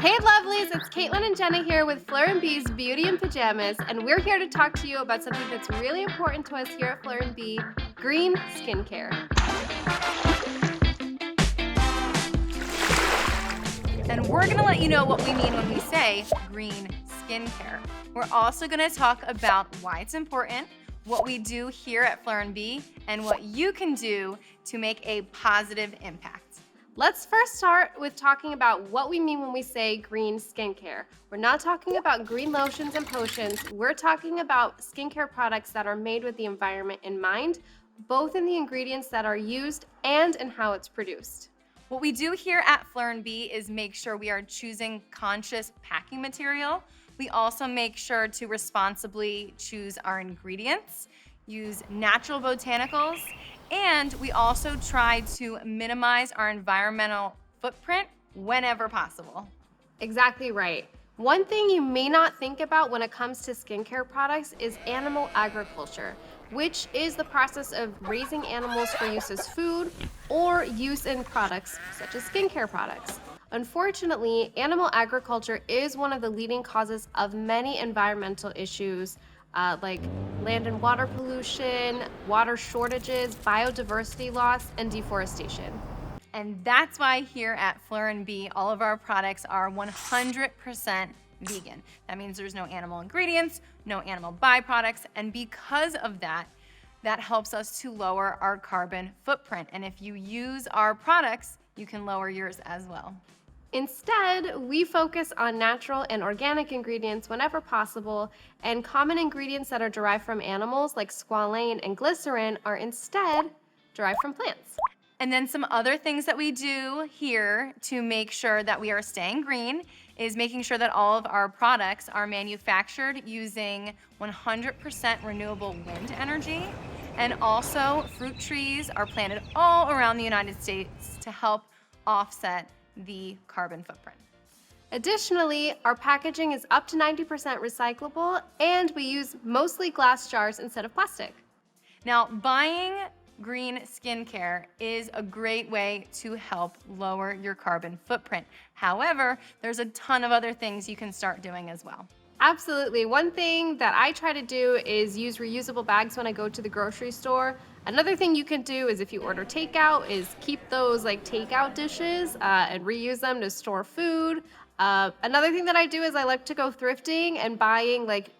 Hey lovelies, it's Caitlin and Jenna here with Fleur Bee's Beauty and Pajamas, and we're here to talk to you about something that's really important to us here at Fleur Bee, green skincare. And we're gonna let you know what we mean when we say green skincare. We're also gonna talk about why it's important, what we do here at Fleur Bee, and what you can do to make a positive impact. Let's first start with talking about what we mean when we say green skincare. We're not talking about green lotions and potions. We're talking about skincare products that are made with the environment in mind, both in the ingredients that are used and in how it's produced. What we do here at Fleur Bee is make sure we are choosing conscious packing material. We also make sure to responsibly choose our ingredients, use natural botanicals, and we also try to minimize our environmental footprint whenever possible. Exactly right. One thing you may not think about when it comes to skincare products is animal agriculture, which is the process of raising animals for use as food or use in products such as skincare products. Unfortunately, animal agriculture is one of the leading causes of many environmental issues like land and water pollution, water shortages, biodiversity loss, and deforestation. And that's why here at Fleur Bee, all of our products are 100% vegan. That means there's no animal ingredients, no animal byproducts, and because of that, that helps us to lower our carbon footprint. And if you use our products, you can lower yours as well. Instead, we focus on natural and organic ingredients whenever possible, and common ingredients that are derived from animals like squalane and glycerin are instead derived from plants. And then some other things that we do here to make sure that we are staying green is making sure that all of our products are manufactured using 100% renewable wind energy. And also, fruit trees are planted all around the United States to help offset the carbon footprint. Additionally, our packaging is up to 90% recyclable, and we use mostly glass jars instead of plastic. Now, buying green skincare is a great way to help lower your carbon footprint. However, there's a ton of other things you can start doing as well. Absolutely. One thing that I try to do is use reusable bags when I go to the grocery store. Another thing you can do is if you order takeout is keep those like takeout dishes and reuse them to store food. Another thing that I do is I like to go thrifting and buying like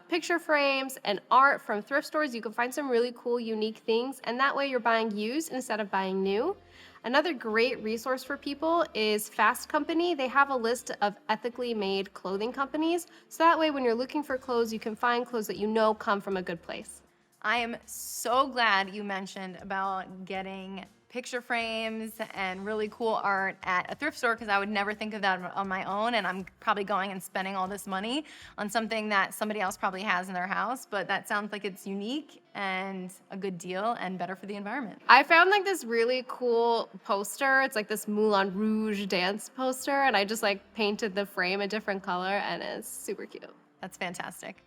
picture frames and art from thrift stores. You can find some really cool, unique things, and that way you're buying used instead of buying new. Another great resource for people is Fast Company. They have a list of ethically made clothing companies, so that way when you're looking for clothes, you can find clothes that you know come from a good place. I am so glad you mentioned about getting picture frames and really cool art at a thrift store, because I would never think of that on my own, and I'm probably going and spending all this money on something that somebody else probably has in their house, but that sounds like it's unique and a good deal and better for the environment. I found like this really cool poster. It's like this Moulin Rouge dance poster, and I just like painted the frame a different color, and it's super cute. That's fantastic.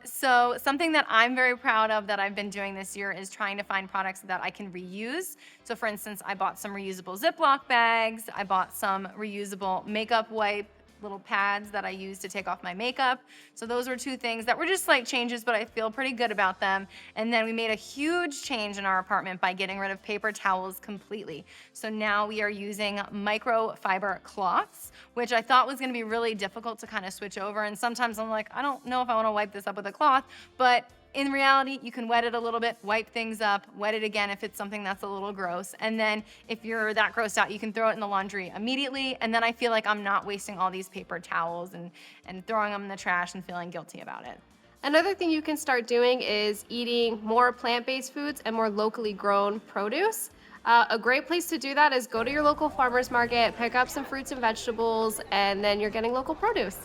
So something that I'm very proud of that I've been doing this year is trying to find products that I can reuse. So for instance, I bought some reusable Ziploc bags. I bought some reusable makeup wipe little pads that I use to take off my makeup. So those were two things that were just slight changes, but I feel pretty good about them. And then we made a huge change in our apartment by getting rid of paper towels completely. So now we are using microfiber cloths, which I thought was gonna be really difficult to kind of switch over. And sometimes I'm like, I don't know if I wanna wipe this up with a cloth, but in reality, you can wet it a little bit, wipe things up, wet it again if it's something that's a little gross. And then if you're that grossed out, you can throw it in the laundry immediately. And then I feel like I'm not wasting all these paper towels and throwing them in the trash and feeling guilty about it. Another thing you can start doing is eating more plant-based foods and more locally grown produce. A great place to do that is go to your local farmer's market, pick up some fruits and vegetables, and then you're getting local produce.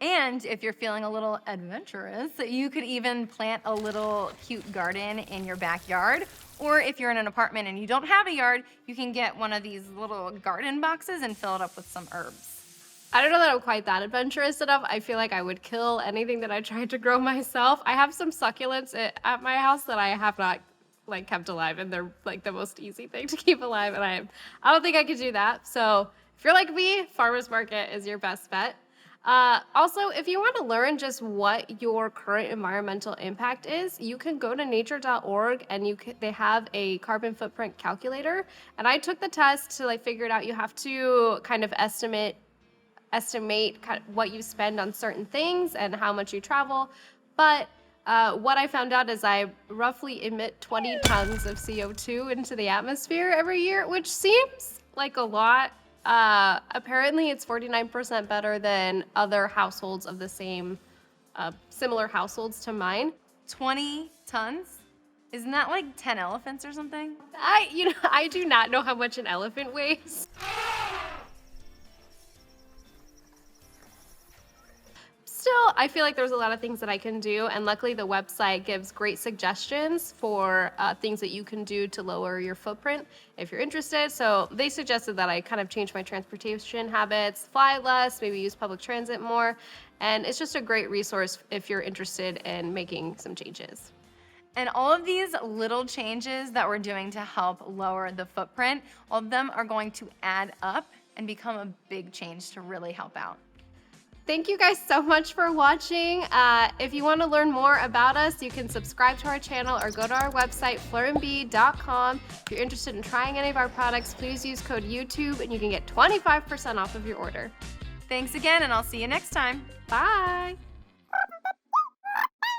And if you're feeling a little adventurous, you could even plant a little cute garden in your backyard. Or if you're in an apartment and you don't have a yard, you can get one of these little garden boxes and fill it up with some herbs. I don't know that I'm quite that adventurous enough. I feel like I would kill anything that I tried to grow myself. I have some succulents at my house that I have not like kept alive, and they're like the most easy thing to keep alive, and I don't think I could do that. So If you're like me, farmer's market is your best bet. Also, if you want to learn just what your current environmental impact is, you can go to nature.org and they have a carbon footprint calculator. And I took the test to like figure it out. You have to kind of estimate kind of what you spend on certain things and how much you travel. But what I found out is I roughly emit 20 tons of CO2 into the atmosphere every year, which seems like a lot. Apparently, it's 49% better than other households of the same, similar households to mine. 20 tons? Isn't that like 10 elephants or something? I do not know how much an elephant weighs. Still, I feel like there's a lot of things that I can do, and luckily the website gives great suggestions for things that you can do to lower your footprint if you're interested. So they suggested that I kind of change my transportation habits, fly less, maybe use public transit more, and it's just a great resource if you're interested in making some changes. And all of these little changes that we're doing to help lower the footprint, all of them are going to add up and become a big change to really help out. Thank you guys so much for watching. If you want to learn more about us, you can subscribe to our channel or go to our website, fleurbee.com. If you're interested in trying any of our products, please use code YouTube and you can get 25% off of your order. Thanks again, and I'll see you next time. Bye.